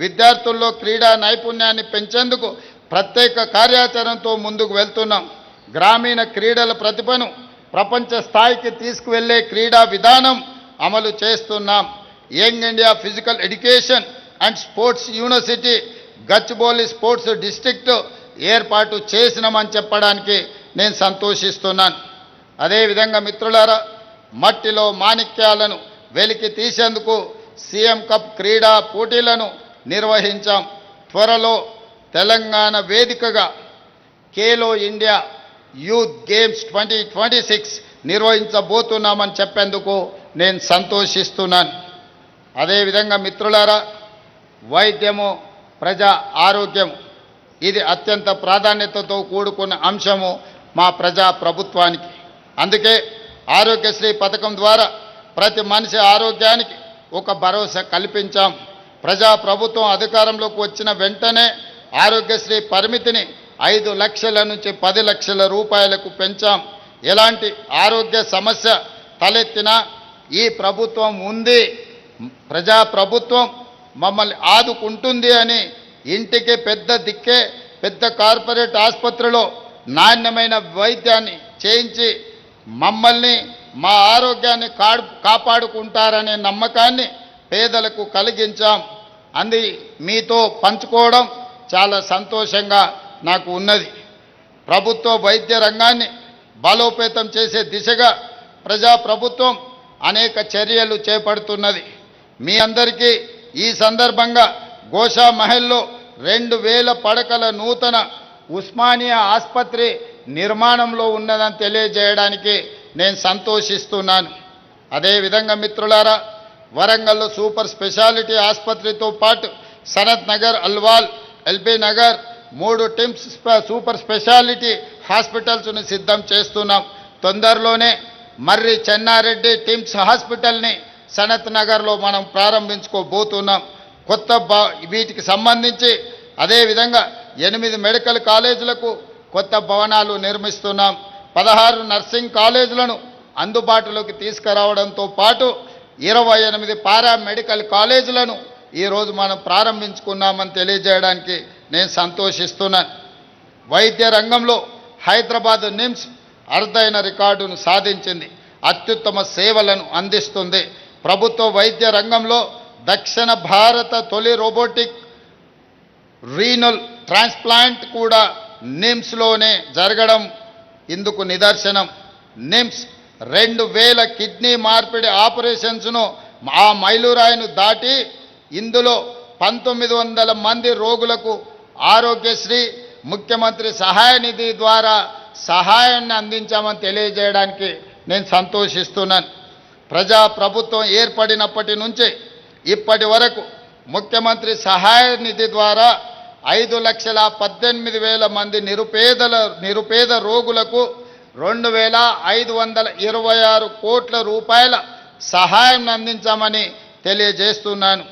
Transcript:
విద్యార్థుల్లో క్రీడా నైపుణ్యాన్ని పెంచేందుకు ప్రత్యేక కార్యాచరణతో ముందుకు వెళ్తున్నాం. గ్రామీణ క్రీడల ప్రతిభను ప్రపంచ స్థాయికి తీసుకువెళ్లే క్రీడా విధానం అమలు చేస్తున్నాం. Young India physical education and sports university Gachibowli sports district ఏర్పాటు చేసినామని చెప్పడానికి నేను సంతోషిస్తున్నాను. అదేవిధంగా మిత్రులారా, మట్టిలో మాణిక్యాలను వెలికి తీసేందుకు సీఎం కప్ క్రీడా పోటీలను నిర్వహించాం. త్వరలో తెలంగాణ వేదికగా ఖేలో ఇండియా యూత్ గేమ్స్ 2026 నిర్వహించబోతున్నామని చెప్పేందుకు నేను సంతోషిస్తున్నాను. అదేవిధంగా మిత్రులారా, వైద్యము ప్రజా ఆరోగ్యం ఇది అత్యంత ప్రాధాన్యతతో కూడుకున్న అంశము మా ప్రజా ప్రభుత్వానికి. అందుకే ఆరోగ్యశ్రీ పథకం ద్వారా ప్రతి మనిషి ఆరోగ్యానికి ఒక భరోసా కల్పించాం. ప్రజా ప్రభుత్వం అధికారంలోకి వచ్చిన వెంటనే ఆరోగ్యశ్రీ పరిమితిని 5 లక్షల నుంచి 10 లక్షల రూపాయలకు పెంచాం. ఎలాంటి ఆరోగ్య సమస్య తలెత్తినా ఈ ప్రభుత్వం ఉంది, ప్రజా ప్రభుత్వం మమ్మల్ని ఆదుకుంటుంది అని ఇంటికి పెద్ద దిక్కే పెద్ద కార్పొరేట్ ఆసుపత్రిలో నాణ్యమైన వైద్యాన్ని చేయించి మమ్మల్ని మా ఆరోగ్యాన్ని కాపాడుకుంటారనే నమ్మకాన్ని పేదలకు కలిగించాం. అంది మీతో పంచుకోవడం చాలా సంతోషంగా నాకు ఉన్నది. ప్రభుత్వ వైద్య రంగాన్ని బలోపేతం చేసే దిశగా ప్రజా ప్రభుత్వం అనేక చర్యలు చేపడుతున్నది. మీ అందరికీ ఈ సందర్భంగా గోషా మహల్లో 2000 పడకల నూతన ఉస్మానియా ఆసుపత్రి నిర్మాణంలో ఉన్నదని తెలియజేయడానికి నేను సంతోషిస్తున్నాను. అదేవిధంగా మిత్రులారా, వరంగల్లో సూపర్ స్పెషాలిటీ ఆసుపత్రితో పాటు Sanath Nagar, Alwal, LB Nagar 3 TIMS super speciality హాస్పిటల్స్ను సిద్ధం చేస్తున్నాం. తొందరలోనే మర్రి చెన్నారెడ్డి టిమ్స్ హాస్పిటల్ని సనత్ నగర్లో మనం ప్రారంభించుకోబోతున్నాం. కొత్త వీటికి సంబంధించి అదేవిధంగా 8 మెడికల్ కాలేజీలకు కొత్త భవనాలు నిర్మిస్తున్నాం. 16 నర్సింగ్ కాలేజీలను అందుబాటులోకి తీసుకురావడంతో పాటు 28 పారామెడికల్ కాలేజీలను ఈరోజు మనం ప్రారంభించుకున్నామని తెలియజేయడానికి నేను సంతోషిస్తున్నాను. వైద్య రంగంలో హైదరాబాద్ నిమ్స్ అరుదైన రికార్డును సాధించింది, అత్యుత్తమ సేవలను అందిస్తుంది. ప్రభుత్వ వైద్య రంగంలో దక్షిణ భారత తొలి రోబోటిక్ రీనల్ ట్రాన్స్ప్లాంట్ కూడా నిమ్స్లోనే జరగడం ఇందుకు నిదర్శనం. నిమ్స్ 2000 కిడ్నీ మార్పిడి ఆపరేషన్స్ను ఆ మైలురాయిను దాటి ఇందులో 1900 మంది రోగులకు ఆరోగ్యశ్రీ ముఖ్యమంత్రి సహాయ నిధి ద్వారా సహాయాన్ని అందించామని తెలియజేయడానికి నేను సంతోషిస్తున్నాను. ప్రజా ప్రభుత్వం ఏర్పడినప్పటి నుంచి ఇప్పటి వరకు ముఖ్యమంత్రి సహాయ నిధి ద్వారా 5,18,000 మంది నిరుపేద రోగులకు 2,526 కోట్ల రూపాయల సహాయం అందించామని తెలియజేస్తున్నాను.